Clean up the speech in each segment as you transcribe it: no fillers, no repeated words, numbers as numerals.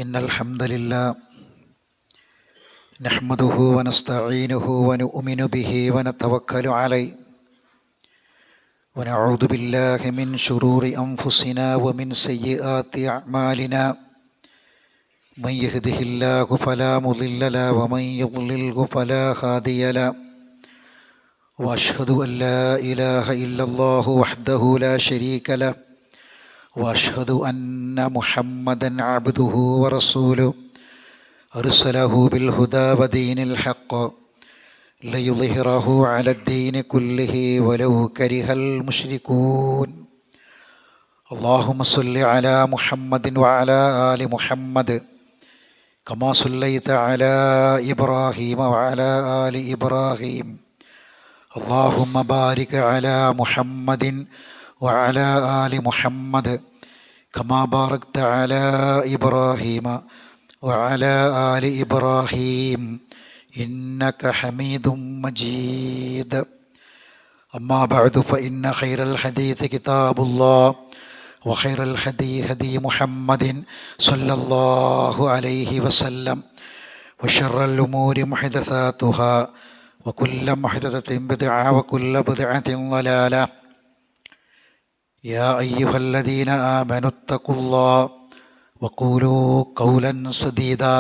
ഇന്നൽ ഹംദലില്ലാഹ് നഹ്മദുഹു വനസ്തഈനുഹു വനുഅ്മിനു ബിഹി വനതവക്കലു അലൈഹി വനഊദു ബില്ലാഹി മിൻ ശുറൂരി അൻഫുസിനാ വമിൻ സയ്യിആതി അഅ്മാലിനാ മൻ യഹ്ദിഹില്ലാഹു ഫലാ മുളില്ല ലഹു വമൻ യുദ്ലിൽഹു ഫലാ ഹാദിയ ലഹു വഅശ്ഹദു അൻ ലാ ഇലാഹ ഇല്ലല്ലാഹു വഹ്ദഹു ലാ ശരീക ലഹു വഅശ്ഹദു അന്ന മുഹമ്മദൻ അബ്ദുഹു വറസൂലുഹു അർസലഹു ബിൽ ഹുദാ വദീനിൽ ഹഖ് ലയുദ്ഹിറഹു അലദ്ദീനി കുല്ലിഹി വലൗ കരിഹൽ മുശ്രികൂൻ. അല്ലാഹുമ്മ സ്വല്ലി അലാ മുഹമ്മദിൻ വഅലാ ആലി മുഹമ്മദ് കമാ സ്വല്ലൈത അലാ ഇബ്രാഹീമ വഅലാ ആലി ഇബ്രാഹീം. അല്ലാഹുമ്മ ബാരിക് അലാ മുഹമ്മദിൻ വഅലാ ആലി മുഹമ്മദ് കമാ ബാറക്ത അലാ ഇബ്രാഹീമ വഅലാ ആലി ഇബ്രാഹീം ഇന്നക ഹമീദും മജീദ്. അമ്മാ ബഅദു ഫഇന്ന ഖൈറൽ ഹദീസ് കിതാബുല്ലാഹ് വഖൈറൽ ഹദീ ഹദീ മുഹമ്മദിൻ സ്വല്ലല്ലാഹു അലൈഹി വസല്ലം വശർറൽ ഉമൂരി മുഹ്ദസാതുഹാ വകുല്ല മുഹ്ദസത്തിൻ ബിദ്അ വകുല്ല ബിദ്അത്തിൻ ളലാല. യാ അയ്യുഹല്ലദീന ആമനു തഖുല്ലാഹ വഖൂലൂ ഖൗലൻ സദീദാ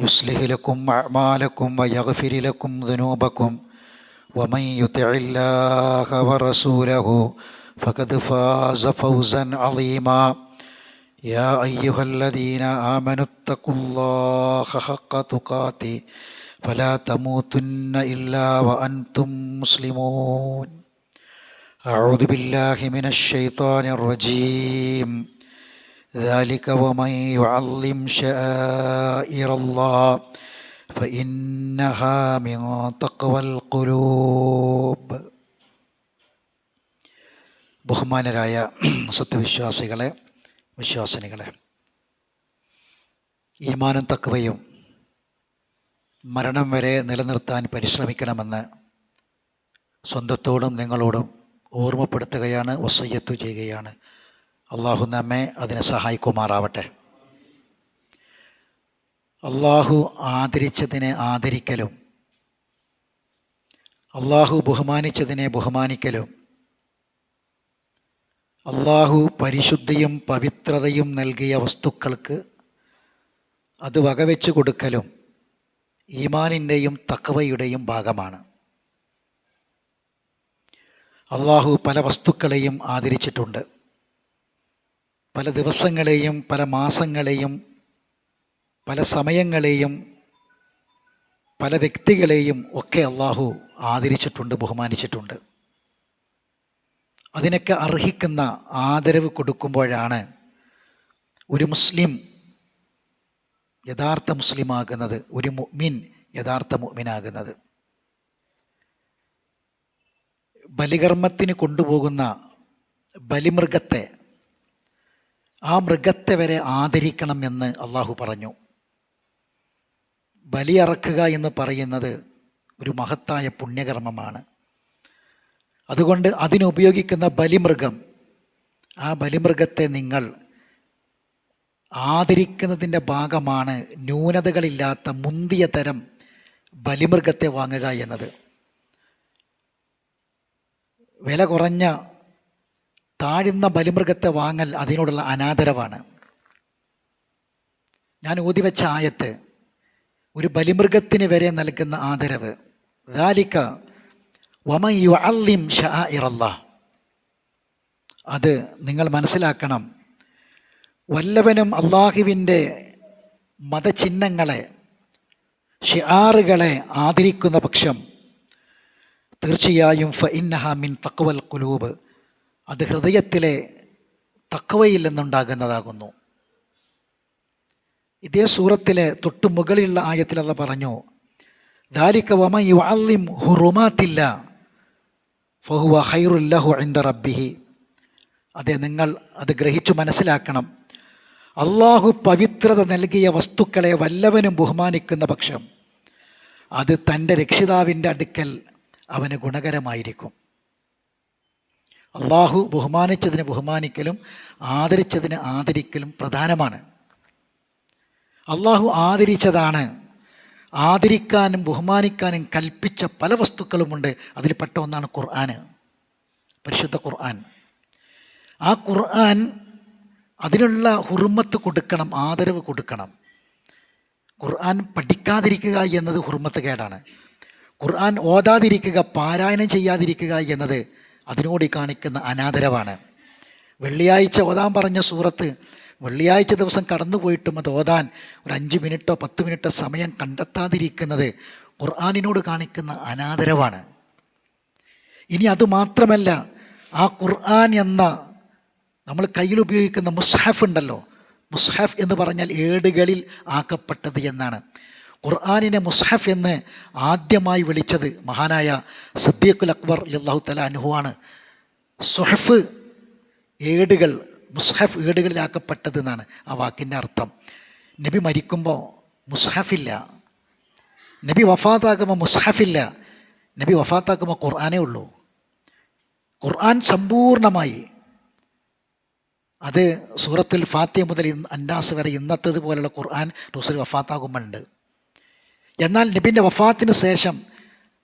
യുസ്ലിഹ് ലക്കും അഅ്മാലക്കും വയഗ്ഫിർ ലക്കും ദുനൂബക്കും വമൻ യുതിഇല്ലാഹ വറസൂലഹു ഫഖദ് ഫാസ ഫൗസൻ അളീമാ. യാ അയ്യുഹല്ലദീന ആമനു തഖുല്ലാഹ ഹഖ്ക തുഖാതിഹി ഫലാ തമൂതുന്ന ഇല്ലാ വഅൻതും മുസ്ലിമൂൻ. അഊദു ബില്ലാഹി മിനശ് ശൈത്വാനിർ റജീം. ذلك ومن يعظم شعائر الله فإنها من تقوى القلوب. ബഹുമാനരായ സത്യവിശ്വാസികളെ, വിശ്വാസിനികളെ, ഈമാനും തഖ്വയും മരണം വരെ നിലനിർത്താൻ പരിശ്രമിക്കണമെന്ന് സ്വന്തത്തോടും നിങ്ങളോടും ഓർമ്മപ്പെടുത്തുകയാണ്, വസിയ്യത്ത് ചെയ്യുകയാണ്. അള്ളാഹു നമ്മെ അതിനെ സഹായിക്കുമാറാവട്ടെ. അള്ളാഹു ആദരിച്ചതിനെ ആദരിക്കലും അള്ളാഹു ബഹുമാനിച്ചതിനെ ബഹുമാനിക്കലും അള്ളാഹു പരിശുദ്ധിയും പവിത്രതയും നൽകിയ വസ്തുക്കൾക്ക് അത് വകവെച്ച് കൊടുക്കലും ഈമാനിൻ്റെയും തഖ്വയുടെയും ഭാഗമാണ്. അള്ളാഹു പല വസ്തുക്കളെയും ആദരിച്ചിട്ടുണ്ട്. പല ദിവസങ്ങളെയും പല മാസങ്ങളെയും പല സമയങ്ങളെയും പല വ്യക്തികളെയും ഒക്കെ അള്ളാഹു ആദരിച്ചിട്ടുണ്ട്, ബഹുമാനിച്ചിട്ടുണ്ട്. അതിനൊക്കെ അർഹിക്കുന്ന ആദരവ് കൊടുക്കുമ്പോഴാണ് ഒരു മുസ്ലിം യഥാർത്ഥ മുസ്ലിമാകുന്നത്, ഒരു മുഅ്മിൻ യഥാർത്ഥ മുഅ്മിനാകുന്നത്. ബലികർമ്മത്തിന് കൊണ്ടുപോകുന്ന ബലിമൃഗത്തെ, ആ മൃഗത്തെ വരെ ആദരിക്കണം എന്ന് അള്ളാഹു പറഞ്ഞു. ബലിയറക്കുക എന്ന് പറയുന്നത് ഒരു മഹത്തായ പുണ്യകർമ്മമാണ്. അതുകൊണ്ട് അതിനുപയോഗിക്കുന്ന ബലിമൃഗം, ആ ബലിമൃഗത്തെ നിങ്ങൾ ആദരിക്കുന്നതിൻ്റെ ഭാഗമാണ് ന്യൂനതകളില്ലാത്ത മുന്തിയ തരം ബലിമൃഗത്തെ വാങ്ങുക എന്നത്. വില കുറഞ്ഞ താഴ്ന്ന ബലിമൃഗത്തെ വാങ്ങൽ അതിനോടുള്ള അനാദരവാണ്. ഞാൻ ഊതിവെച്ച ആയത്ത് ഒരു ബലിമൃഗത്തിന് വരെ നൽകുന്ന ആദരവ്. ദാലിക വമൻ യുഅല്ലിം ശആഇറല്ലാഹ്. അത് നിങ്ങൾ മനസ്സിലാക്കണം. വല്ലവനും അള്ളാഹുവിൻ്റെ മതചിഹ്നങ്ങളെ, ഷിആറുകളെ ആദരിക്കുന്ന പക്ഷം തീർച്ചയായും ഫഇന്നഹാ മിൻ തഖ്വൽ ഖുലൂബ്, അത് ഹൃദയത്തിലെ തഖ്വയിൽ നിന്നുണ്ടാകുന്നതാകുന്നു. ഇതേ സൂറത്തിലെ തൊട്ടു മുകളിലുള്ള ആയത്തിൽ അല്ലാഹു പറഞ്ഞു, ദാലിക വമൻ യുഅല്ലിം ഹുറുമാത്തില്ലാ ഫഹുവ ഖൈറുൽ ലഹു ഇൻദ റബ്ബിഹി. അതെ, നിങ്ങൾ അത് ഗ്രഹിച്ചു മനസ്സിലാക്കണം. അള്ളാഹു പവിത്രത നൽകിയ വസ്തുക്കളെ വല്ലവനും ബഹുമാനിക്കുന്ന പക്ഷം അത് തൻ്റെ രക്ഷിതാവിൻ്റെ അടുക്കൽ അവന് ഗുണകരമായിരിക്കും. അള്ളാഹു ബഹുമാനിച്ചതിനെ ബഹുമാനിക്കലും ആദരിച്ചതിനെ ആദരിക്കലും പ്രധാനമാണ്. അള്ളാഹു ആദരിച്ചതാണ്. ആദരിക്കാനും ബഹുമാനിക്കാനും കൽപ്പിച്ച പല വസ്തുക്കളുമുണ്ട്. അതിൽപ്പെട്ട ഒന്നാണ് ഖുർആൻ, പരിശുദ്ധ ഖുർആൻ. ആ ഖുർആൻ അതിനുള്ള ഹുർമത്ത് കൊടുക്കണം, ആദരവ് കൊടുക്കണം. ഖുർആൻ പഠിക്കാതിരിക്കുക എന്നത് ഹുർമത്ത് കേടാണ്. ഖുർആൻ ഓതാതിരിക്കുക, പാരായണം ചെയ്യാതിരിക്കുക എന്നത് അതിനോട് കാണിക്കുന്ന അനാദരവാണ്. വെള്ളിയാഴ്ച ഓതാൻ പറഞ്ഞ സൂറത്ത് വെള്ളിയാഴ്ച ദിവസം കടന്നുപോയിട്ടും അത് ഓതാൻ ഒരു 5 മിനിറ്റോ 10 മിനിറ്റോ സമയം കണ്ടെത്താതിരിക്കുന്നത് ഖുർആനിനോട് കാണിക്കുന്ന അനാദരവാണ്. ഇനി അതുമാത്രമല്ല, ആ ഖുർആൻ എന്ന നമ്മൾ കയ്യിൽ ഉപയോഗിക്കുന്ന മുസ്ഹഫ് ഉണ്ടല്ലോ, മുസ്ഹഫ് എന്ന് പറഞ്ഞാൽ ഏടുകളിൽ ആക്കപ്പെട്ടത് എന്നാണ്. ഖുർആനിനെ മുസ്ഹഫ് എന്ന് ആദ്യമായി വിളിച്ചത് മഹാനായ സിദ്ദീഖുൽ അക്ബർ റളിയല്ലാഹു തആല അൻഹു ആണ്. സുഹഫ് ഏടുകൾ, മുസ്ഹഫ് ഏടുകളിലാക്കപ്പെട്ടത് എന്നാണ് ആ വാക്കിൻ്റെ അർത്ഥം. നബി മരിക്കുമ്പോൾ മുസ്ഹഫില്ല, നബി വഫാത്താക്കുമ്പോൾ മുസ്ഹഫില്ല, നബി വഫാത്താക്കുമ്പോൾ ഖുർആനേ ഉള്ളൂ. ഖുർആൻ സമ്പൂർണമായി അത് സൂറത്തുൽ ഫാത്തിഹ മുതൽ അന്നാസ് വരെ ഇന്നത്തേത് പോലുള്ള ഖുർആൻ റസൂൽ വഫാത്താകുമ്പോഴുണ്ട്. എന്നാൽ നബിൻ്റെ വഫാത്തിന് ശേഷം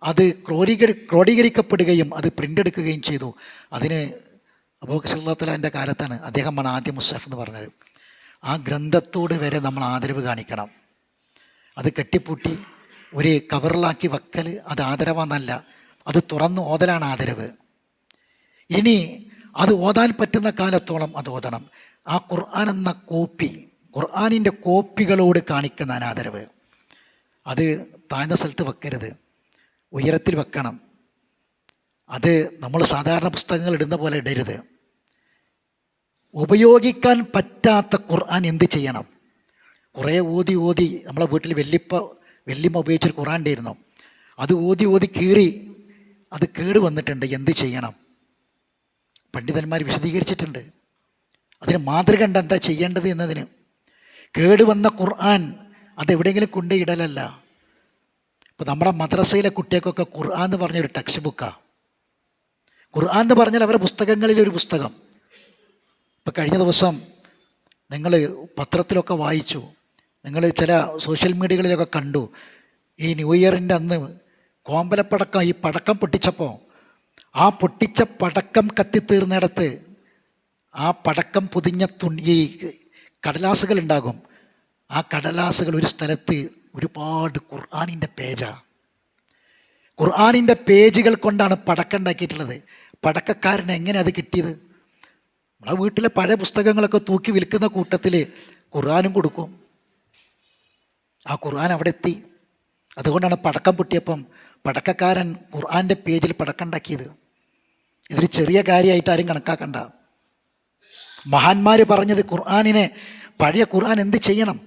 അത് ക്രോഡീകരിക്കപ്പെടുകയും അത് പ്രിൻ്റ് എടുക്കുകയും ചെയ്തു. അതിന് അബൂബക്കർ റളിയല്ലാഹു തആലയുടെ കാലത്താണ് അദ്ദേഹമാണ് ആദ്യം മുസ്ഹഫ് എന്ന് പറഞ്ഞത്. ആ ഗ്രന്ഥത്തോട് വരെ നമ്മൾ ആദരവ് കാണിക്കണം. അത് കെട്ടിപ്പൂട്ടി ഒരു കവറിലാക്കി വെക്കൽ അത് ആദരവാന്നല്ല, അത് തുറന്ന് ഓതലാണ് ആദരവ്. ഇനി അത് ഓതാൻ പറ്റുന്ന കാലത്തോളം അത് ഓതണം. ആ ഖുർആൻ എന്ന കോപ്പി, ഖുർആനിൻ്റെ കോപ്പികളോട് കാണിക്കുന്ന അനാദരവ് അത് താഴ്ന്ന സ്ഥലത്ത് വെക്കരുത്, ഉയരത്തിൽ വെക്കണം. അത് നമ്മൾ സാധാരണ പുസ്തകങ്ങൾ ഇടുന്ന പോലെ ഇടരുത്. ഉപയോഗിക്കാൻ പറ്റാത്ത ഖുർആൻ എന്ത് ചെയ്യണം? കുറേ ഓതി നമ്മളെ വീട്ടിൽ വെല്ലിമ്മ ഉപയോഗിച്ചൊരു ഖുർആൻ ഉണ്ടായിരുന്നു. അത് ഓതി കീറി അത് കേട് വന്നിട്ടുണ്ട്. എന്ത് ചെയ്യണം? പണ്ഡിതന്മാർ വിശദീകരിച്ചിട്ടുണ്ട്. അതിന് മാതൃക ഉണ്ട് എന്താ ചെയ്യേണ്ടത് എന്നതിന്. കേടുവന്ന ഖുർആൻ അതെവിടെയെങ്കിലും കൊണ്ടുപോയിടലല്ല. ഇപ്പോൾ നമ്മുടെ മദ്രസയിലെ കുട്ടികൾക്കൊക്കെ ഖുർആൻ എന്ന് പറഞ്ഞൊരു ടെക്സ്റ്റ് ബുക്കാണ്. ഖുർആൻ എന്ന് പറഞ്ഞാൽ അവരുടെ പുസ്തകങ്ങളിലൊരു പുസ്തകം. ഇപ്പോൾ കഴിഞ്ഞ ദിവസം നിങ്ങൾ പത്രത്തിലൊക്കെ വായിച്ചു, നിങ്ങൾ ചില സോഷ്യൽ മീഡിയകളിലൊക്കെ കണ്ടു, ഈ ന്യൂ ഇയറിൻ്റെ അന്ന് കോമ്പലപ്പടക്കം ഈ പടക്കം പൊട്ടിച്ചപ്പോൾ ആ പൊട്ടിച്ച പടക്കം കത്തിത്തീർന്നിടത്ത് ആ പടക്കം പൊതിഞ്ഞ ഈ കടലാസുകൾ ഉണ്ടാകും. ആ കടലാസുകൾ ഒരു സ്ഥലത്ത് ഒരുപാട് ഖുർആനിൻ്റെ പേജാണ്. ഖുർആനിൻ്റെ പേജുകൾ കൊണ്ടാണ് പടക്കം ഉണ്ടാക്കിയിട്ടുള്ളത്. പടക്കക്കാരന് എങ്ങനെ അത് കിട്ടിയത്? നമ്മളെ വീട്ടിലെ പഴയ പുസ്തകങ്ങളൊക്കെ തൂക്കി വിൽക്കുന്ന കൂട്ടത്തിൽ ഖുർആനും കൊടുക്കും. ആ ഖുർആൻ അവിടെ എത്തി. അതുകൊണ്ടാണ് പടക്കം പൊട്ടിയപ്പം പടക്കക്കാരൻ ഖുർആൻ്റെ പേജിൽ പടക്കം ഉണ്ടാക്കിയത്. ഇതൊരു ചെറിയ കാര്യമായിട്ട് ആരും കണക്കാക്കണ്ട. മഹാന്മാർ പറഞ്ഞത് ഖുർആനിനെ, പഴയ ഖുർആൻ എന്ത് ചെയ്യണം?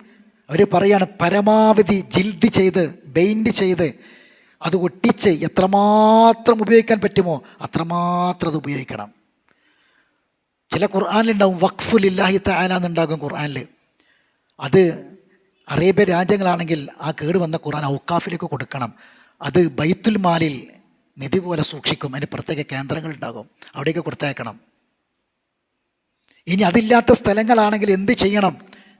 അവർ പറയാണ് പരമാവധി ജിൽദ് ചെയ്ത് ബെയിൻഡ് ചെയ്ത് അത് ഒട്ടിച്ച് എത്രമാത്രം ഉപയോഗിക്കാൻ പറ്റുമോ അത്രമാത്രം അത് ഉപയോഗിക്കണം. ചില ഖുർആനിലുണ്ടാവും വഖ്ഫു ലില്ലാഹി തആല എന്നുണ്ടാകും ഖുർആനിൽ. അത് അറേബ്യ രാജ്യങ്ങളാണെങ്കിൽ ആ കേട് വന്ന ഖുർആൻ ഔക്കാഫിലേക്ക് കൊടുക്കണം. അത് ബൈത്തുൽ മാലിൽ നിധി പോലെ സൂക്ഷിക്കും. അതിന് പ്രത്യേക കേന്ദ്രങ്ങളുണ്ടാകും, അവിടേക്ക് കൊടുത്തയക്കണം. ഇനി അതില്ലാത്ത സ്ഥലങ്ങളാണെങ്കിൽ എന്ത് ചെയ്യണം?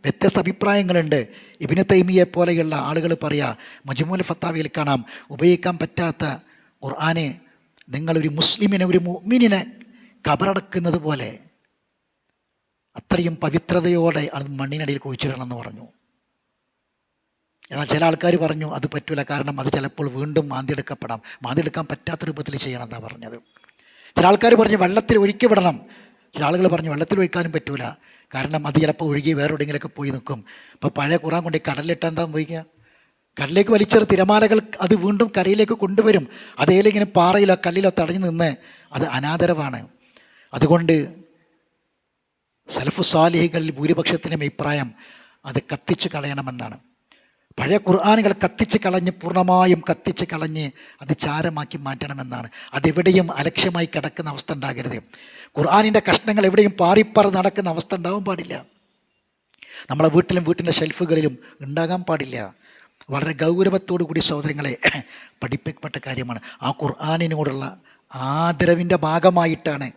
വ്യത്യസ്ത അഭിപ്രായങ്ങളുണ്ട്. ഇബ്നു തൈമിയെ പോലെയുള്ള ആളുകൾ പറയാ, മജ്മൂഉൽ ഫത്താവയിൽ കാണാം, ഉപയോഗിക്കാൻ പറ്റാത്ത ഖുർആനെ നിങ്ങളൊരു മുസ്ലിമിനെ, ഒരു മുഅ്മിനിനെ കബറടക്കുന്നത് പോലെ അത്രയും പവിത്രതയോടെ അത് മണ്ണിനടിയിൽ കുഴിച്ചിടണമെന്ന് പറഞ്ഞു. എന്നാൽ ചില ആൾക്കാർ പറഞ്ഞു അത് പറ്റില്ല, കാരണം അത് ചിലപ്പോൾ വീണ്ടും മാന്തിയെടുക്കാൻ പറ്റാത്ത രൂപത്തിൽ ചെയ്യണം എന്നാണ് പറഞ്ഞത്. ചില ആൾക്കാർ പറഞ്ഞു വെള്ളത്തിൽ ഒഴുക്കി വിടണം. ചില ആളുകൾ പറഞ്ഞു വെള്ളത്തിൽ ഒഴിക്കാനും പറ്റൂല, കാരണം അത് ചിലപ്പോൾ ഒഴുകി വേറെ എവിടെയെങ്കിലൊക്കെ പോയി നിൽക്കും. ഇപ്പോൾ പഴയ ഖുർആൻ കൊണ്ട് കടലിലിട്ട് എന്താ ഉപയോഗിക്കുക? കടലിലേക്ക് വലിച്ചെറു തിരമാലകൾ അത് വീണ്ടും കരയിലേക്ക് കൊണ്ടുവരും. അതേലിങ്ങനെ പാറയിലോ കല്ലിലോ തടഞ്ഞു നിന്ന് അത് അനാദരവാണ്. അതുകൊണ്ട് സലഫു സാലിഹികളിൽ ഭൂരിപക്ഷത്തിനും അഭിപ്രായം അത് കത്തിച്ചു കളയണമെന്നാണ്. പഴയ ഖുർആനുകൾ കത്തിച്ച് കളഞ്ഞ്, പൂർണ്ണമായും കത്തിച്ച് കളഞ്ഞ് അത് ചാരമാക്കി മാറ്റണമെന്നാണ്. അതെവിടെയും അലക്ഷ്യമായി കിടക്കുന്ന അവസ്ഥ ഉണ്ടാകരുത്. ഖുർആനിൻ്റെ കഷ്ണങ്ങൾ എവിടെയും പാറിപ്പറ നടക്കുന്ന അവസ്ഥ ഉണ്ടാകാൻ പാടില്ല. നമ്മളെ വീട്ടിലും വീട്ടിൻ്റെ ഷെൽഫുകളിലും ഉണ്ടാകാൻ പാടില്ല. വളരെ ഗൗരവത്തോടു കൂടി സഹോദരങ്ങളെ പഠിപ്പിക്കപ്പെട്ട കാര്യമാണ്. ആ ഖുർആനിനോടുള്ള ആദരവിൻ്റെ ഭാഗമായിട്ടാണ്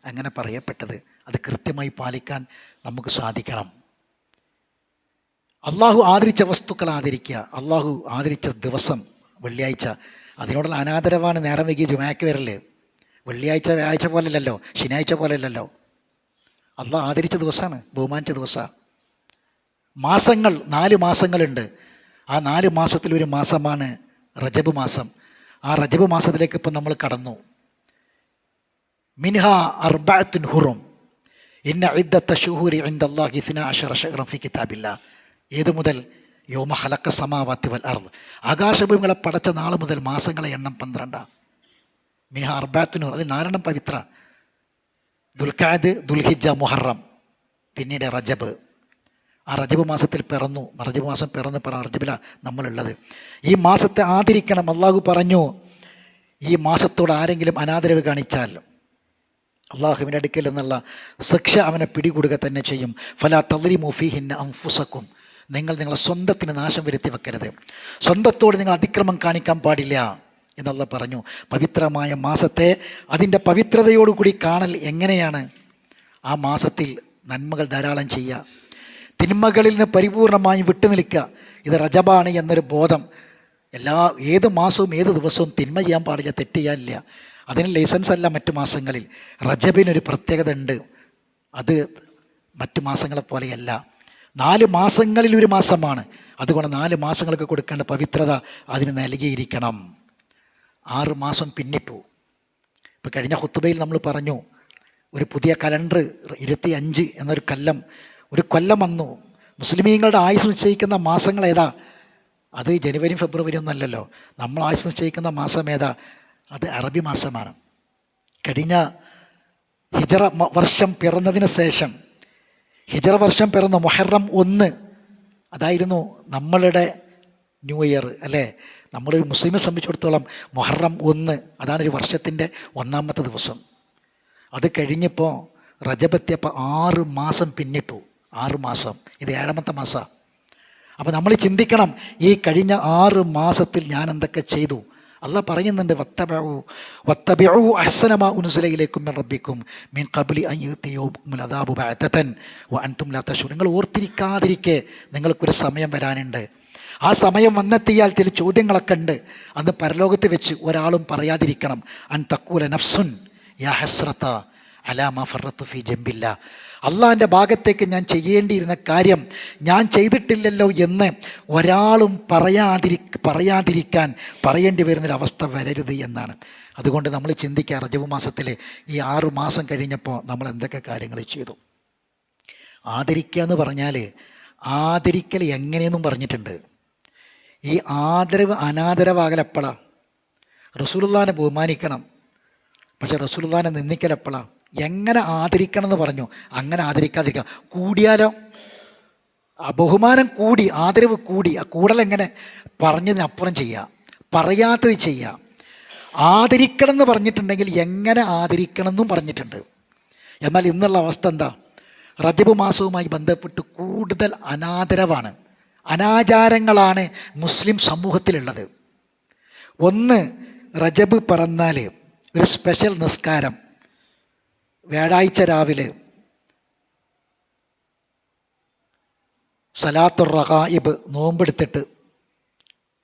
അങ്ങനെ പറയപ്പെട്ടത്. അത് കൃത്യമായി പാലിക്കാൻ നമുക്ക് സാധിക്കണം. അള്ളാഹു ആദരിച്ച വസ്തുക്കൾ ആദരിക്കുക. അള്ളാഹു ആദരിച്ച ദിവസം വെള്ളിയാഴ്ച, അതിനോടുള്ള അനാദരവാണ് നേരം വൈകി ജുമാക്ക് വരല്. വെള്ളിയാഴ്ച വ്യാഴാഴ്ച പോലല്ലല്ലോ, ശനിയാഴ്ച പോലല്ലല്ലോ. അള്ളാഹ് ആദരിച്ച ദിവസമാണ്, ബഹുമാനിച്ച ദിവസമാണ്. മാസങ്ങൾ 4 മാസങ്ങളുണ്ട്. ആ 4 മാസത്തിലൊരു മാസമാണ് റജബ് മാസം. ആ റജബ് മാസത്തിലേക്ക് ഇപ്പം നമ്മൾ കടന്നു. മിൻഹ അർബഅത്തുൻ ഹുറും ഇന്ന ഇദ്ദത്ത ശുഹൂരി ഇൻദല്ലാഹി 12 ശഹ്റൻ ഫി കിതാബില്ലാഹ്. ഏതു മുതൽ? യൗമ ഖലഖ സമാവാതി വൽ അർദ്. ആകാശഭൂമികളെ പടച്ച നാൾ മുതൽ മാസങ്ങളെ എണ്ണം 12. മിൻഹ അർബഅത്തുൻ ഹുറും, അതിൽ 4 പവിത്ര: ദുൽഖഅദ്, ദുൽഹിജ്ജ, മുഹറം, പിന്നീട് റജബ്. ആ റജബ് മാസത്തിൽ പിറന്നു. റജബ് മാസം പിറന്ന് റജബിലാണ് നമ്മളുള്ളത്. ഈ മാസത്തെ ആദരിക്കണം. അള്ളാഹു പറഞ്ഞു, ഈ മാസത്തോട് ആരെങ്കിലും അനാദരവ് കാണിച്ചാൽ അള്ളാഹുവിൻ്റെ അടുക്കൽ നിന്നുള്ള ശിക്ഷ അവനെ പിടികൂടുക തന്നെ ചെയ്യും. ഫലാ തദ്ലിമു ഫീഹിന്ന അൻഫുസക്കും. നിങ്ങൾ നിങ്ങളെ സ്വന്തത്തിന് നാശം വരുത്തി വെക്കരുത്. സ്വന്തത്തോട് നിങ്ങൾ അതിക്രമം കാണിക്കാൻ പാടില്ല എന്നുള്ള പറഞ്ഞു. പവിത്രമായ മാസത്തെ അതിൻ്റെ പവിത്രതയോടുകൂടി കാണൽ എങ്ങനെയാണ്? ആ മാസത്തിൽ നന്മകൾ ധാരാളം ചെയ്യുക, തിന്മകളിൽ നിന്ന് പരിപൂർണമായും വിട്ടുനിൽക്കുക. ഇത് റജബാണ് എന്നൊരു ബോധം. ഏത് മാസവും ഏത് ദിവസവും തിന്മ ചെയ്യാൻ പാടില്ല, തെറ്റ് ചെയ്യാനില്ല. അതിന് ലൈസൻസ് അല്ല മറ്റു മാസങ്ങളിൽ. റജബിനൊരു പ്രത്യേകത ഉണ്ട്. അത് മറ്റു മാസങ്ങളെ പോലെയല്ല. 4 മാസങ്ങളിൽ ഒരു മാസമാണ്. അതുകൊണ്ട് 4 മാസങ്ങൾക്ക് കൊടുക്കേണ്ട പവിത്രത അതിന് നൽകിയിരിക്കണം. 6 മാസം പിന്നിട്ടു. ഇപ്പോൾ കഴിഞ്ഞ ഖുത്ബയിൽ നമ്മൾ പറഞ്ഞു, ഒരു പുതിയ കലണ്ടർ 25 എന്നൊരു കൊല്ലം വന്നു. മുസ്ലിമീങ്ങളുടെ ആയുസ് നിശ്ചയിക്കുന്ന മാസങ്ങൾ ഏതാ? അത് ജനുവരി ഫെബ്രുവരി ഒന്നല്ലല്ലോ. നമ്മൾ ആയുസ് നിശ്ചയിക്കുന്ന മാസം ഏതാ? അത് അറബി മാസമാണ്. കഴിഞ്ഞ ഹിജറ വർഷം പിറന്നതിന് ശേഷം, ഹിജറ വർഷം പിറന്ന മുഹറം 1 അതായിരുന്നു നമ്മളുടെ ന്യൂ ഇയർ അല്ലേ? നമ്മളൊരു മുസ്ലിമെ സംബന്ധിച്ചിടത്തോളം മുഹറം 1 അതാണ് ഒരു വർഷത്തിൻ്റെ 1ാമത്തെ ദിവസം. അത് കഴിഞ്ഞപ്പോൾ റജബെത്തിയപ്പോൾ 6 മാസം പിന്നിട്ടു. 6 മാസം. ഇത് 7ാമത്തെ മാസമാണ്. അപ്പോൾ നമ്മൾ ചിന്തിക്കണം, ഈ കഴിഞ്ഞ 6 മാസത്തിൽ ഞാൻ എന്തൊക്കെ ചെയ്തു? അള്ളാഹ് പറയുന്നുണ്ട്, വത്തബിഉ അഹ്സന മാ ഉൻസില ഇലൈക്കും മിൻ റബ്ബിക്കും മിൻ ഖബ്ലി അൻ യഅതിയകുമുൽ അദാബു ബഅതതൻ വഅൻതും ലാ തശൂറൂൻ. നിങ്ങൾ ഓർത്തിരിക്കാതിരിക്കെ നിങ്ങൾക്കൊരു സമയം വരാനുണ്ട്. ആ സമയം വന്നെത്തിയാൽ ചില ചോദ്യങ്ങളൊക്കെ ഉണ്ട്. അന്ന് പരലോകത്ത് വെച്ച് ഒരാളും പറയാതിരിക്കണം, അൻ തഖൂല നഫ്സുൻ യാ ഹസ്രത അലാ മാ ഫറത്തു ഫീ ജംബില്ലാ. അള്ളാഹിൻ്റെ ഭാഗത്തേക്ക് ഞാൻ ചെയ്യേണ്ടിയിരുന്ന കാര്യം ഞാൻ ചെയ്തിട്ടില്ലല്ലോ എന്ന് ഒരാളും പറയാതിരിക്കാൻ പറയേണ്ടി വരുന്നൊരവസ്ഥ വരരുത് എന്നാണ്. അതുകൊണ്ട് നമ്മൾ ചിന്തിക്കുക, റജബ് മാസത്തിൽ ഈ 6 മാസം കഴിഞ്ഞപ്പോൾ നമ്മൾ എന്തൊക്കെ കാര്യങ്ങൾ ചെയ്തു? ആദരിക്കുക എന്ന് പറഞ്ഞാൽ ആദരിക്കൽ എങ്ങനെയെന്നും പറഞ്ഞിട്ടുണ്ട്. ഈ ആദരവ് അനാദരവാകലെപ്പോഴാണ്? റസൂലുള്ളാഹിനെ ബഹുമാനിക്കണം, പക്ഷെ റസൂലുള്ളാഹിനെ നിന്ദിക്കലെപ്പോഴാണ്? എങ്ങനെ ആദരിക്കണം എന്ന് പറഞ്ഞു, അങ്ങനെ ആദരിക്കാതിരിക്കാം. കൂടിയാലോ? ബഹുമാനം കൂടി, ആദരവ് കൂടി. ആ കൂടലെങ്ങനെ? പറഞ്ഞതിനപ്പുറം ചെയ്യുക, പറയാത്തത് ചെയ്യുക. ആദരിക്കണം എന്ന് പറഞ്ഞിട്ടുണ്ടെങ്കിൽ എങ്ങനെ ആദരിക്കണം എന്നും പറഞ്ഞിട്ടുണ്ട്. എന്നാൽ ഇന്നുള്ള അവസ്ഥ എന്താ? റജബ് മാസവുമായി ബന്ധപ്പെട്ട് കൂടുതൽ അനാദരവാണ്, അനാചാരങ്ങളാണ് മുസ്ലിം സമൂഹത്തിലുള്ളത്. ഒന്ന്, റജബ് പിറന്നാൽ ഒരു സ്പെഷ്യൽ നിസ്കാരം. വ്യാഴാഴ്ച രാവിലെ സലാത്തുർ റഗായിബ്, നോമ്പെടുത്തിട്ട്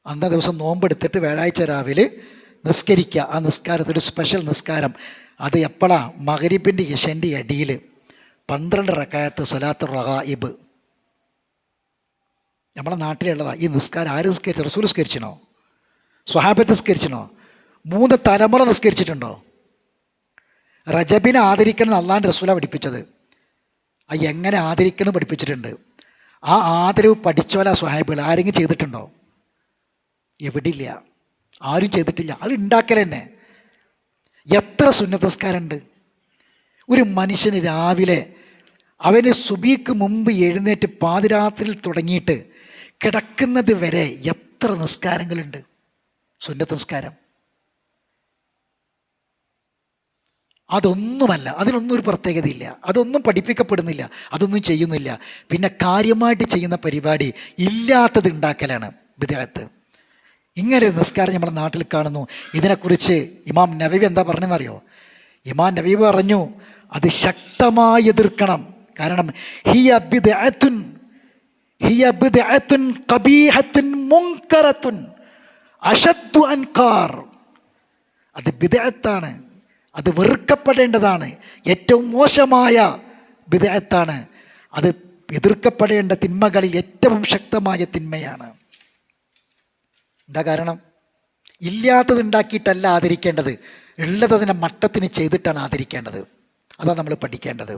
അന്നേ ദിവസം നോമ്പെടുത്തിട്ട് വ്യാഴാഴ്ച രാവിലെ നിസ്കരിക്കുക. ആ നിസ്കാരത്തിൽ ഒരു സ്പെഷ്യൽ നിസ്കാരം. അത് എപ്പോഴാണ്? മഗ്രിബിൻ്റെ ഇശൻ്റെ അടിയിൽ 12 റക്അത്ത് സലാത്തുർ റഗായിബ്. നമ്മുടെ നാട്ടിലുള്ളതാണ് ഈ നിസ്കാരം. ആര് നിസ്കരിച്ചു? റസൂൽ നിസ്കരിച്ചിനോ? സ്വഹാബത്ത് നിസ്കരിച്ചിനോ? 3 തലമുറ നിസ്കരിച്ചിട്ടുണ്ടോ? റജബിനെ ആദരിക്കണം അള്ളാഹുവിൻ്റെ റസൂലാണ് പഠിപ്പിച്ചത്. ആ എങ്ങനെ ആദരിക്കണം പഠിപ്പിച്ചിട്ടുണ്ട്. ആ ആദരവ് പഠിച്ചോല സ്വഹാബികൾ ആരെങ്കിലും ചെയ്തിട്ടുണ്ടോ? എവിടില്ല, ആരും ചെയ്തിട്ടില്ല. അത് ഉണ്ടാക്കൽ തന്നെ. എത്ര സുന്നത്ത് നിസ്കാരമുണ്ട്? ഒരു മനുഷ്യന് രാവിലെ അവന് സുബീക്ക് മുമ്പ് എഴുന്നേറ്റ് പാതിരാത്രിയിൽ തുടങ്ങിയിട്ട് കിടക്കുന്നത് വരെ എത്ര നിസ്കാരങ്ങളുണ്ട്? സുന്നത്ത് നിസ്കാരം. അതൊന്നുമല്ല, അതിനൊന്നും ഒരു പ്രത്യേകതയില്ല, അതൊന്നും പഠിപ്പിക്കപ്പെടുന്നില്ല, അതൊന്നും ചെയ്യുന്നില്ല. പിന്നെ കാര്യമായിട്ട് ചെയ്യുന്ന പരിപാടി ഇല്ലാത്തത് ഉണ്ടാക്കലാണ്. ബിദ്അത്ത്. ഇങ്ങനെ ഒരു നിസ്കാരം നമ്മുടെ നാട്ടിൽ കാണുന്നു. ഇതിനെക്കുറിച്ച് ഇമാം നവവി എന്താ പറഞ്ഞതെന്നറിയോ? ഇമാം നവവി പറഞ്ഞു, അത് ശക്തമായി എതിർക്കണം. കാരണം ഹിയ ബിദ്അത്തുൻ ഖബീഹത്തുൻ മുൻകറത്തുൻ അശദ്ദു അൻകാർ. അത് ബിദ്അത്താണ്, അത് വെറുക്കപ്പെടേണ്ടതാണ്, ഏറ്റവും മോശമായ ബിദ്അത്താണ്. അത് എതിർക്കപ്പെടേണ്ട തിന്മകളിൽ ഏറ്റവും ശക്തമായ തിന്മയാണ്. എന്താ കാരണം? ഇല്ലാത്തത് ഉണ്ടാക്കിയിട്ടല്ല ആദരിക്കേണ്ടത്, ഉള്ളത് അതിനെ മട്ടത്തിന് ചെയ്തിട്ടാണ് ആദരിക്കേണ്ടത്. അതാണ് നമ്മൾ പഠിക്കേണ്ടത്.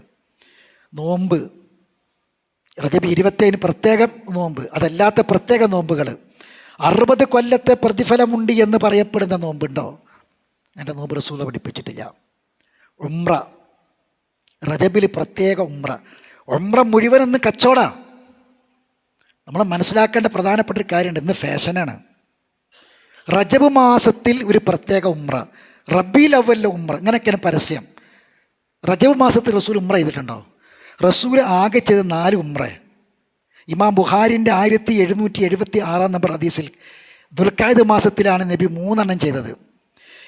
നോമ്പ്, റജബ് 27 പ്രത്യേകം നോമ്പ്, അതല്ലാത്ത പ്രത്യേക നോമ്പുകൾ. 60 കൊല്ലത്തെ പ്രതിഫലമുണ്ട് എന്ന് പറയപ്പെടുന്ന നോമ്പുണ്ടോ? എൻ്റെ നോമ്പ് റസൂൽ പഠിപ്പിച്ചിട്ടില്ല. ഉംറ, റജബിൽ പ്രത്യേക ഉംറ. ഉംറ മുഴുവനൊന്ന് കച്ചവട. നമ്മൾ മനസ്സിലാക്കേണ്ട പ്രധാനപ്പെട്ട ഒരു കാര്യമുണ്ട്. ഇന്ന് ഫാഷനാണ്. റജബ് മാസത്തിൽ ഒരു പ്രത്യേക ഉംറ, റബീൽ അവ്വലിലെ ഉംറ, ഇങ്ങനെയൊക്കെയാണ് പരസ്യം. റജബ് മാസത്തിൽ റസൂൽ ഉംറ ചെയ്തിട്ടുണ്ടോ? റസൂൽ ആകെ ചെയ്ത് 4 ഉംറ. ഇമാം ബുഖാരിൻ്റെ 1776 നമ്പർ ഹദീസിൽ ദുൽഖഅദ് മാസത്തിലാണ് നബി 3 ചെയ്തത്.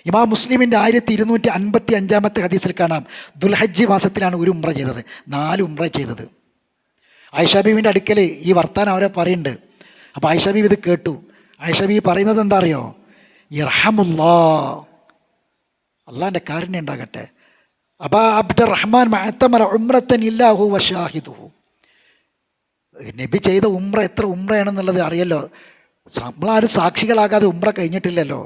ഇമാം മുസ്ലിമിൻ്റെ 1255 ഹദീസിൽ കാണാം ദുൽഹജ്ജ് മാസത്തിലാണ് ഒരു ഉംറ ചെയ്തത്, 4 ഉംറ ചെയ്തത്. ആയിഷ ബീവിൻ്റെ അടുക്കൽ ഈ വർത്താനം അവരെ പറയുന്നുണ്ട്. അപ്പോൾ ആയിഷ ബീവി ഇത് കേട്ടു. ആയിഷ ബീവി പറയുന്നത് എന്താ അറിയോ? ഇർഹമുല്ലാ, അള്ളാൻ്റെ കാരുണ്യം ഉണ്ടാകട്ടെ. അബാ അബ്ദുറഹ്മാൻ മഅ്തമറ ഉംറത്തൻ ഇല്ലാഹു വശാഹിദുഹു. നബി ചെയ്ത ഉംറ എത്ര ഉംറയാണെന്നുള്ളത് അറിയല്ലോ. നമ്മളാരും സാക്ഷികളാകാതെ ഉംറ കഴിഞ്ഞിട്ടില്ലല്ലോ.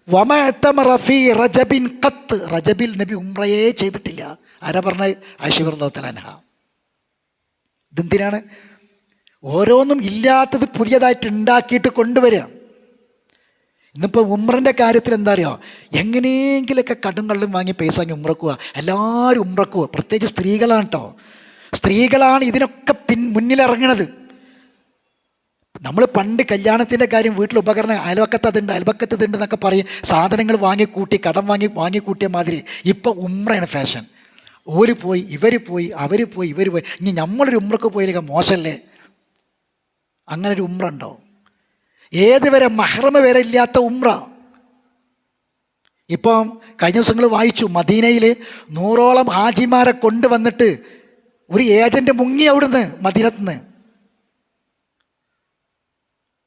വമഅ്തമറ ഫീ റജബിൻ ഖത്ത്, റജബിൽ നബി ഉംറയെ ചെയ്തിട്ടില്ല. ആരാ പറഞ്ഞത്? ആയിഷ റളിയല്ലാഹു തആല അൻഹ. ഇതെന്തിനാണ്? ഓരോന്നും ഇല്ലാത്തത് പുതിയതായിട്ട് ഉണ്ടാക്കിയിട്ട് കൊണ്ടുവരിക. ഇന്നിപ്പോൾ ഉംറൻ്റെ കാര്യത്തിൽ എന്താ അറിയോ? എങ്ങനെയെങ്കിലൊക്കെ കടും കള്ളും വാങ്ങി പൈസ വാങ്ങി ഉംറക്കുക. എല്ലാവരും ഉംറക്കുക, പ്രത്യേകിച്ച് സ്ത്രീകളാണ് കേട്ടോ. സ്ത്രീകളാണ് ഇതിനൊക്കെ മുന്നിലിറങ്ങണത്. നമ്മൾ പണ്ട് കല്യാണത്തിൻ്റെ കാര്യം വീട്ടിൽ ഉപകരണം അയൽവക്കത്ത് അതുണ്ട് അയൽവക്കത്ത് ഇതുണ്ട് എന്നൊക്കെ പറയും. സാധനങ്ങൾ വാങ്ങിക്കൂട്ടി കടം വാങ്ങിക്കൂട്ടിയ മാതിരി ഇപ്പോൾ ഉംറയാണ് ഫാഷൻ. ഓര് പോയി, ഇവർ പോയി, അവർ പോയി, ഇവർ പോയി. ഇനി നമ്മളൊരു ഉംറക്ക് പോയില്ലെങ്കിൽ മോശമല്ലേ? അങ്ങനൊരു ഉംറ ഉണ്ടോ? ഏതുവരെ മഹ്റമ വരെ ഇല്ലാത്ത ഉംറ. ഇപ്പം കഴിഞ്ഞ ദിവസങ്ങൾ വായിച്ചു, മദീനയിൽ 100ഓളം ഹാജിമാരെ കൊണ്ടുവന്നിട്ട് ഒരു ഏജന്റ് മുങ്ങി അവിടുന്ന് മദീനത്തുനിന്ന്.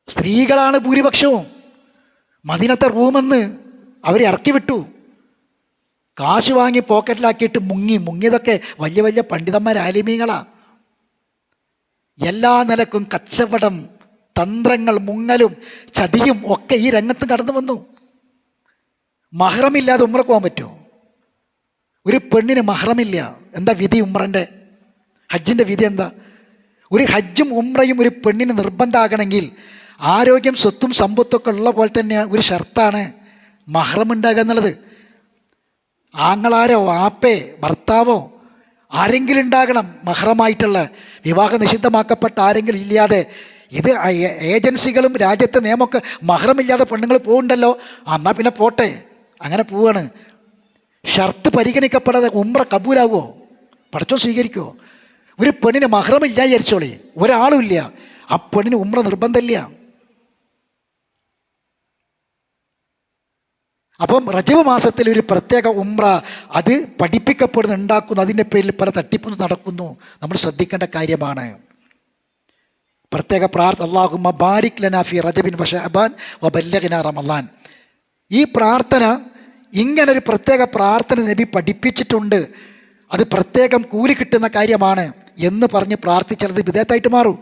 സ്ത്രീകളാണ് ഭൂരിപക്ഷവും. മദീനത്തെ റൂമെന്ന് അവരെ ഇറക്കി വിട്ടു. കാശ് വാങ്ങി പോക്കറ്റിലാക്കിയിട്ട് മുങ്ങിയതൊക്കെ വലിയ വലിയ പണ്ഡിതന്മാർ ആലിമീങ്ങളാ. എല്ലാ നിലക്കും കച്ചവടം, തന്ത്രങ്ങൾ, മുങ്ങലും ചതിയും ഒക്കെ ഈ രംഗത്ത് കടന്നു വന്നു. മഹ്റമില്ലാതെ ഉംറക്ക് പോകാൻ പറ്റുമോ? ഒരു പെണ്ണിന് മഹ്റമില്ല. എന്താ വിധി ഉംറൻ്റെ? ഹജ്ജിൻ്റെ വിധി എന്താ? ഒരു ഹജ്ജും ഉംറയും ഒരു പെണ്ണിന് നിർബന്ധമാകണമെങ്കിൽ ആരോഗ്യം, സ്വത്തും സമ്പത്തൊക്കെ ഉള്ള പോലെ തന്നെ ഒരു ഷർത്താണ് മഹ്റം ഉണ്ടാകുക എന്നുള്ളത്. ആങ്ങളാരോ ആപ്പേ ഭർത്താവോ ആരെങ്കിലും ഉണ്ടാകണം മഹ്റമായിട്ടുള്ള. വിവാഹ നിഷിദ്ധമാക്കപ്പെട്ട ആരെങ്കിലും ഇല്ലാതെ. ഇത് ഏജൻസികളും രാജ്യത്തെ നിയമമൊക്കെ മഹ്റമില്ലാതെ പെണ്ണുങ്ങൾ പോകുന്നുണ്ടല്ലോ. എന്നാൽ പിന്നെ പോട്ടെ, അങ്ങനെ പോവാണ്. ഷർത്ത് പരിഗണിക്കപ്പെടാതെ ഉംറ കബൂലാവോ? പടച്ചോൻ സ്വീകരിക്കുമോ? ഒരു പെണ്ണിന് മഹ്റമില്ല വിചാരിച്ചോളി, ഒരാളും ഇല്ല, ആ പെണ്ണിന് ഉംറ നിർബന്ധമില്ല. അപ്പം റജബ് മാസത്തിൽ ഒരു പ്രത്യേക ഉംറ അത് പഠിപ്പിക്കപ്പെടുന്നു, ഉണ്ടാക്കുന്നു. അതിൻ്റെ പേരിൽ പല തട്ടിപ്പും നടക്കുന്നു. നമ്മൾ ശ്രദ്ധിക്കേണ്ട കാര്യമാണ്. പ്രത്യേക പ്രാർത്ഥന, അല്ലാഹുമ്മ ബാരിക് ലനാ ഫി റജബിൻ വശഅബാൻ വബല്ലഗ്നാ റമളാൻ. ഈ പ്രാർത്ഥന, ഇങ്ങനൊരു പ്രത്യേക പ്രാർത്ഥന നബി പഠിപ്പിച്ചിട്ടുണ്ട്. അത് പ്രത്യേകം കൂലി കിട്ടുന്ന കാര്യമാണ് എന്ന് പറഞ്ഞ് പ്രാർത്ഥിച്ചാൽ ബിദഅത്തായിട്ട് മാറും.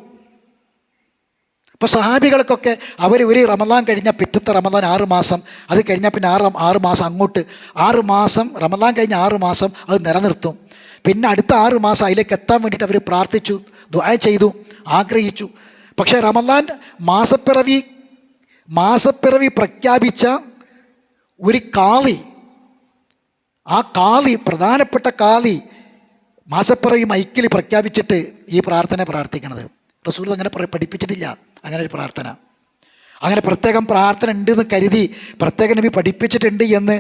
ഇപ്പോൾ സഹാബികൾക്കൊക്കെ അവർ ഒരു റമളാൻ കഴിഞ്ഞാൽ പിറ്റത്തെ റമളാൻ 6 മാസം, അത് കഴിഞ്ഞാൽ പിന്നെ 6 മാസം അങ്ങോട്ട് 6 മാസം, റമളാൻ കഴിഞ്ഞ 6 മാസം അത് നിലനിർത്തും. പിന്നെ അടുത്ത 6 മാസം അതിലേക്ക് എത്താൻ വേണ്ടിയിട്ട് അവർ പ്രാർത്ഥിച്ചു, ദുആ ചെയ്തു, ആഗ്രഹിച്ചു. പക്ഷേ റമളാൻ മാസപ്പിറവി പ്രഖ്യാപിച്ച ഒരു കാളി, ആ കാളി, പ്രധാനപ്പെട്ട കാളി മാസപ്പിറവി മൈക്കിൽ പ്രഖ്യാപിച്ചിട്ട് ഈ പ്രാർത്ഥന പ്രാർത്ഥിക്കണത്. റസൂൽ അങ്ങനെ പഠിപ്പിച്ചിട്ടില്ല അങ്ങനെ ഒരു പ്രാർത്ഥന. അങ്ങനെ പ്രത്യേകം പ്രാർത്ഥന ഉണ്ടെന്ന് കരുതി പ്രത്യേക നബി പഠിപ്പിച്ചിട്ടുണ്ട് എന്ന്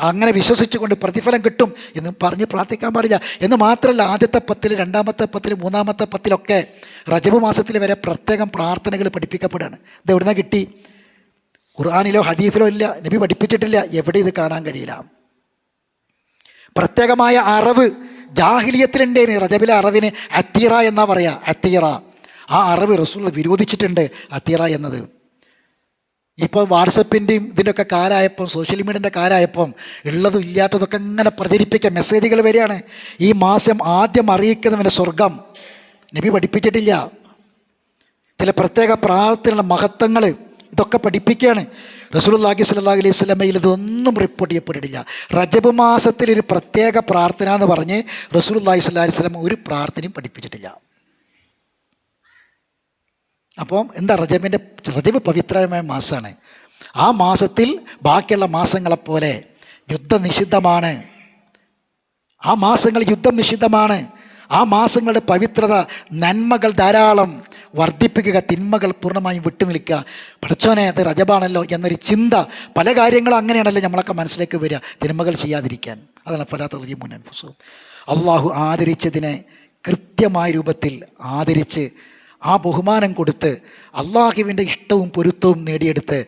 അങ്ങനെ വിശ്വസിച്ചുകൊണ്ട് പ്രതിഫലം കിട്ടും എന്ന് പറഞ്ഞ് പ്രാർത്ഥിക്കാൻ പാടില്ല. എന്ന് മാത്രമല്ല, ആദ്യത്തെ 10, രണ്ടാമത്തെ 10, മൂന്നാമത്തെ 10 റജബ് മാസത്തിൽ വരെ പ്രത്യേകം പ്രാർത്ഥനകൾ പഠിപ്പിക്കപ്പെടുകയാണ്. ഇത് എവിടുന്ന കിട്ടി? ഖുർആനിലോ ഹദീസിലോ ഇല്ല, നബി പഠിപ്പിച്ചിട്ടില്ല. എവിടെ ഇത് കാണാൻ കഴിയില്ല. പ്രത്യേകമായ അറിവ് ജാഹിലിയത്തിലുണ്ടേന്. റജബിലെ അറിവിന് അത്തീറ എന്നാ പറയാ, അത്തീറ. ആ അറിവ് റസൂൽ വിരോധിച്ചിട്ടുണ്ട്, അത്തീറ എന്നത്. ഇപ്പോൾ വാട്സപ്പിൻ്റെയും ഇതിൻ്റെയൊക്കെ കാലമായപ്പം, സോഷ്യൽ മീഡിയൻ്റെ കാലമായപ്പം ഉള്ളതും ഇല്ലാത്തതൊക്കെ ഇങ്ങനെ പ്രചരിപ്പിക്കുക, മെസ്സേജുകൾ വരികയാണ്. ഈ മാസം ആദ്യം അറിയിക്കുന്നവൻ്റെ സ്വർഗം നബി പഠിപ്പിച്ചിട്ടില്ല. ചില പ്രത്യേക പ്രാർത്ഥനയുടെ മഹത്വങ്ങൾ ഇതൊക്കെ പഠിപ്പിക്കുകയാണ്. റസൂലുള്ളാഹി സ്വല്ലല്ലാഹു അലൈഹി വസല്ലമയിൽ ഇതൊന്നും റിപ്പോർട്ട് ചെയ്യപ്പെട്ടിട്ടില്ല. റജബ് മാസത്തിലൊരു പ്രത്യേക പ്രാർത്ഥന എന്ന് പറഞ്ഞ് റസൂലുള്ളാഹി സ്വല്ലല്ലാഹു അലൈഹി വസല്ലം ഒരു പ്രാർത്ഥനയും പഠിപ്പിച്ചിട്ടില്ല. അപ്പം എന്താ, റജബ് പവിത്രമായ മാസമാണ്. ആ മാസത്തിൽ ബാക്കിയുള്ള മാസങ്ങളെപ്പോലെ യുദ്ധം നിഷിദ്ധമാണ്. ആ മാസങ്ങൾ യുദ്ധം നിഷിദ്ധമാണ്. ആ മാസങ്ങളുടെ പവിത്രത, നന്മകൾ ധാരാളം വർദ്ധിപ്പിക്കുക, തിന്മകൾ പൂർണ്ണമായും വിട്ടു നിൽക്കുക. പഠിച്ചോനെ, അത് റജബാണല്ലോ എന്നൊരു ചിന്ത. പല കാര്യങ്ങളും അങ്ങനെയാണല്ലോ നമ്മളൊക്കെ മനസ്സിലേക്ക് വരിക, തിന്മകൾ ചെയ്യാതിരിക്കാൻ. അതാണ് ഫലാത്ത് മുൻപുസും. അള്ളാഹു ആദരിച്ചതിനെ കൃത്യമായ രൂപത്തിൽ ആദരിച്ച് ആ ബഹുമാനം കൊടുത്ത് അള്ളാഹുവിൻ്റെ ഇഷ്ടവും പൊരുത്തവും നേടിയെടുത്ത്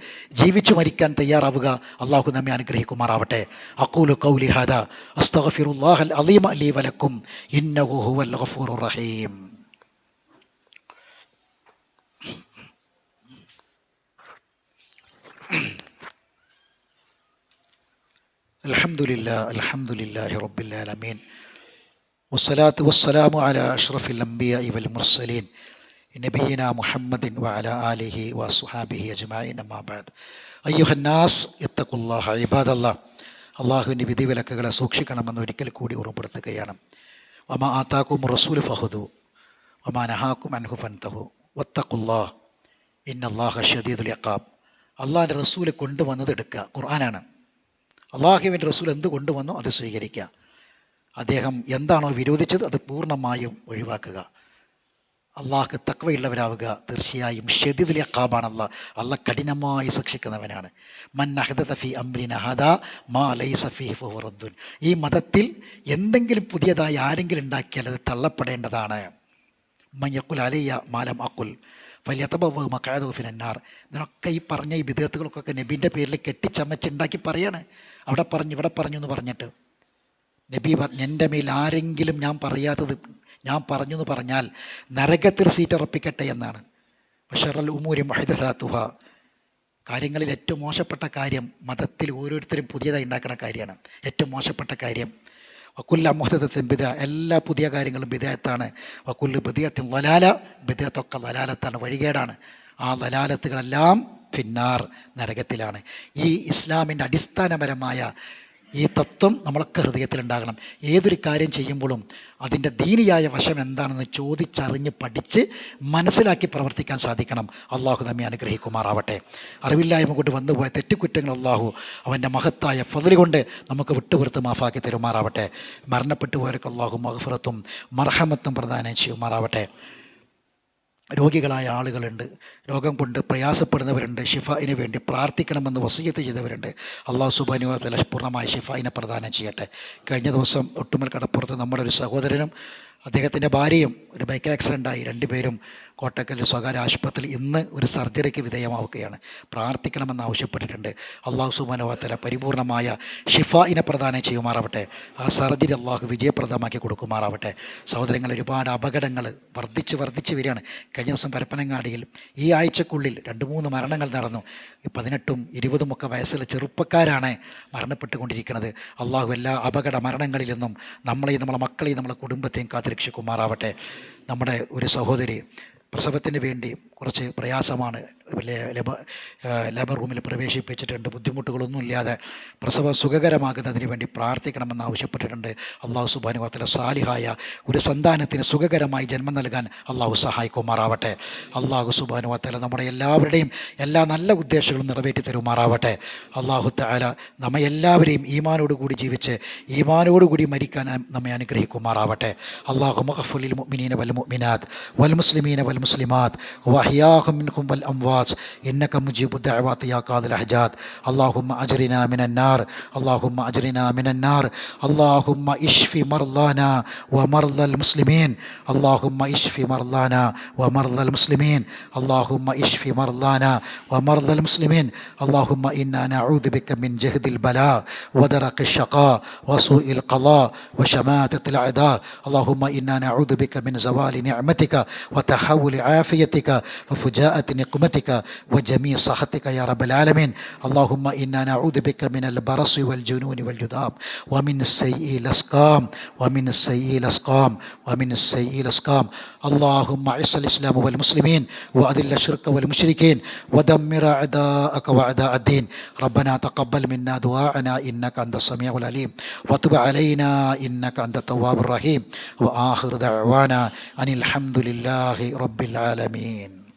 ജീവിച്ചു മരിക്കാൻ തയ്യാറാവുക. അള്ളാഹു നമ്മെ അനുഗ്രഹിക്കുമാറാവട്ടെ. അഖൂലു ഖൗലി ഹാദാ അസ്തഗ്ഫിറുല്ലാഹൽ അളീമ ലീ വലക്കും ഇന്നഹു ഹുവൽ ഗഫൂറുർ റഹീം. അൽഹംദുലില്ലാഹി റബ്ബിൽ ആലമീൻ വസ്സലാത്തു വസ്സലാമു അലാ അഷ്റഫിൽ അംബിയാഇ വൽ മുർസലീൻ നബിയിനാ മുഹമ്മദിൻ വഅലാ ആലിഹി വസ്വഹാബിഹി അജ്മഈൻ. അമ്മാ ബഅദ്. അയ്യുഹന്നാസ് ഇത്തഖുല്ലാഹ ഇബാദല്ലാഹ്. അള്ളാഹുവിൻ്റെ വിധിവിലക്കുകളെ സൂക്ഷിക്കണമെന്ന് ഒരിക്കൽ കൂടി ഓർമ്മപ്പെടുത്തുകയാണ്. വമാ ആതാകും റസൂലു ഫഖുദു വമാ നഹാകും അൻഹു ഫൻതഹു വത്തഖുല്ലാഹ് ഇന്നല്ലാഹ ശദീദുൽ ഇഖാബ്. അള്ളാഹിൻ്റെ റസൂൽ കൊണ്ടുവന്നത് എടുക്കുക, ഖുർആനാണ്. അള്ളാഹുവിൻ്റെ റസൂൽ എന്ത് കൊണ്ടുവന്നോ അത് സ്വീകരിക്കുക. അദ്ദേഹം എന്താണോ വിരോധിച്ചത് അത് പൂർണ്ണമായും ഒഴിവാക്കുക. അള്ളാഹ്ക്ക് തഖ്വയുള്ളവരാവുക. തീർച്ചയായും ഷദീദുൽ ഇഖാബാണ് അള്ളാഹ് കഠിനമായി ശിക്ഷിക്കുന്നവനാണ്. മൻ അഹ്ദത ഫീ അംരിനാ ഹാദാ മാ ലൈസ ഫീഹി ഫഹുവ റദ്ദുൻ. ഈ മതത്തിൽ എന്തെങ്കിലും പുതിയതായി ആരെങ്കിലും ഉണ്ടാക്കിയാൽ അത് തള്ളപ്പെടേണ്ടതാണ്. മൻ യഖുൽ അലയ്യ മാ ലം അഖുൽ ഫല്യതബവ്വഅ മഖ്അദഹു ഫിന്നന്നാർ. ഇതിനൊക്കെ ഈ പറഞ്ഞ ഈ ബിദ്അത്തുകൾക്കൊക്കെ നബീൻ്റെ പേരിൽ കെട്ടിച്ചമച്ചുണ്ടാക്കി പറയാണ്. അവിടെ പറഞ്ഞു ഇവിടെ പറഞ്ഞു എന്ന് പറഞ്ഞിട്ട് നബി പറഞ്ഞു, എൻ്റെ മേൽ ആരെങ്കിലും ഞാൻ പറയാത്തത് ഞാൻ പറഞ്ഞു എന്ന് പറഞ്ഞാൽ നരകത്തിൽ സീറ്റുറപ്പിക്കട്ടെ എന്നാണ്. ബശറൽ ഉമൂരി മുഹദസാത്തുഹ. കാര്യങ്ങളിൽ ഏറ്റവും മോശപ്പെട്ട കാര്യം മതത്തിൽ ഓരോരുത്തരും പുതിയതായി ഉണ്ടാക്കുന്ന കാര്യമാണ്. ഏറ്റവും മോശപ്പെട്ട കാര്യം വക്കുല്ല മുഹദത്തിൻ ബിദ. എല്ലാ പുതിയ കാര്യങ്ങളും ബിദഅത്താണ്. വക്കുല്ല് ബിദഅത്തിൻ ദലാല. ബിദഅത്തൊക്കെ ദലാലത്താണ്, വഴികേടാണ്. ആ ദലാലത്തുകളെല്ലാം ഫിന്നാർ, നരകത്തിലാണ്. ഈ ഇസ്ലാമിൻ്റെ അടിസ്ഥാനപരമായ ഈ തത്വം നമ്മളൊക്കെ ഹൃദയത്തിലുണ്ടാകണം. ഏതൊരു കാര്യം ചെയ്യുമ്പോഴും അതിൻ്റെ ദീനിയായ വശം എന്താണെന്ന് ചോദിച്ചറിഞ്ഞ് പഠിച്ച് മനസ്സിലാക്കി പ്രവർത്തിക്കാൻ സാധിക്കണം. അള്ളാഹു നമ്മെ അനുഗ്രഹിക്കുമാറാവട്ടെ. അറിവില്ലായ്മ കൊണ്ട് വന്നുപോയ തെറ്റുകുറ്റങ്ങൾ അള്ളാഹു അവൻ്റെ മഹത്തായ ഫദ്ല് കൊണ്ട് നമുക്ക് വിട്ടുപുറത്ത് മാഫാക്കി തരുമാറാവട്ടെ. മരണപ്പെട്ടു പോയവർക്ക് അള്ളാഹു മഗ്ഫിറത്തും മർഹമത്തും പ്രദാനം ചെയ്യുമാറാവട്ടെ. രോഗികളായ ആളുകളുണ്ട്, രോഗം കൊണ്ട് പ്രയാസപ്പെടുന്നവരുണ്ട്, ഷിഫായിന് വേണ്ടി പ്രാർത്ഥിക്കണമെന്ന് വസിയത്ത് ചെയ്തവരുണ്ട്. അള്ളാഹു സുബ്ഹാനഹു വ തആല പൂർണ്ണമായ ഷിഫായിനെ പ്രദാനം ചെയ്യട്ടെ. കഴിഞ്ഞ ദിവസം ഒട്ടുമൽ കടപ്പുറത്ത് നമ്മുടെ ഒരു സഹോദരനും അദ്ദേഹത്തിൻ്റെ ഭാര്യയും ഒരു ബൈക്ക് ആക്സിഡൻ്റായി. രണ്ടുപേരും കോട്ടക്കൽ സ്വകാര്യ ആശുപത്രിയിൽ ഇന്ന് ഒരു സർജറിക്ക് വിധേയമാവുകയാണ്. പ്രാർത്ഥിക്കണമെന്ന് ആവശ്യപ്പെട്ടിട്ടുണ്ട്. അള്ളാഹു സുബ്ഹാനഹു വ തആല പരിപൂർണമായ ഷിഫായിനെ പ്രദാനം ചെയ്യുമാറാവട്ടെ. ആ സർജറി അള്ളാഹു വിജയപ്രദമാക്കി കൊടുക്കുമാറാവട്ടെ. സഹോദരങ്ങൾ, ഒരുപാട് അപകടങ്ങൾ വർദ്ധിച്ച് വരികയാണ്. കഴിഞ്ഞ ദിവസം പരപ്പനങ്ങാടിയിൽ ഈ ആഴ്ചക്കുള്ളിൽ 2-3 മരണങ്ങൾ നടന്നു. 18ഉം 20ഉം ഒക്കെ വയസ്സുള്ള ചെറുപ്പക്കാരാണ് മരണപ്പെട്ടുകൊണ്ടിരിക്കുന്നത്. അള്ളാഹു എല്ലാ അപകട മരണങ്ങളിൽ നിന്നും നമ്മളെയും നമ്മളെ മക്കളെയും നമ്മളെ കുടുംബത്തെയും കാത്തുരക്ഷിക്കുമാറാവട്ടെ. നമ്മുടെ ഒരു സഹോദരി പ്രസവത്തിന് വേണ്ടി കുറച്ച് പ്രയാസമാണ്. ലേബർ റൂമിൽ പ്രവേശിപ്പിച്ചിട്ടുണ്ട്. ബുദ്ധിമുട്ടുകളൊന്നുമില്ലാതെ പ്രസവം സുഖകരമാകുന്നതിന് വേണ്ടി പ്രാർത്ഥിക്കണമെന്ന് ആവശ്യപ്പെട്ടിട്ടുണ്ട്. അള്ളാഹു സുബ്ഹാനഹു വ തആല സാലിഹായ ഒരു സന്താനത്തിന് സുഖകരമായി ജന്മം നൽകാൻ അള്ളാഹു സഹായിക്കുമാറാവട്ടെ. അള്ളാഹു സുബ്ഹാനഹു വ തആല നമ്മുടെ എല്ലാവരുടെയും എല്ലാ നല്ല ഉദ്ദേശങ്ങളും നിറവേറ്റി തരുമാറാവട്ടെ. അള്ളാഹു തആല നമ്മെ എല്ലാവരെയും ഈമാനോടുകൂടി ജീവിച്ച് ഈമാനോടുകൂടി മരിക്കാൻ നമ്മെ അനുഗ്രഹിക്കുമാറാവട്ടെ. അള്ളാഹു മഗ്ഫിർ ലിൽ മുഅ്മിനീന വൽ മുഅ്മിനാത്ത് വൽ മുസ്ലിമീന വൽ മുസ്ലിമാത്ത് الأحياء منهم والأموات إنك مجيب الدعوات يا قاضي الحاجات اللهم أجرنا من النار اللهم أجرنا من النار اللهم اشف مرضانا ومرضى المسلمين اللهم اشف مرضانا ومرضى المسلمين اللهم اشف مرضانا ومرضى المسلمين اللهم إنا نعوذ بك من جهد البلاء ودرك الشقاء وسوء القضاء وشماتة الأعداء اللهم إنا نعوذ بك من زوال نعمتك وتحول عافيتك وفجاءة نقمتك وجميع سخطك يا رب العالمين اللهم إنا نعوذ بك من البرص والجنون والجذام ومن السيء الأسقام ومن السيء الأسقام ومن السيء الأسقام اللهم أعز الإسلام والمسلمين وأذل الشرك والمشركين ودمر أعداءك وأعداء الدين ربنا تقبل منا دعاءنا إنك أنت السميع العليم وتب علينا إنك أنت التواب الرحيم وآخر دعوانا أن الحمد لله رب العالمين.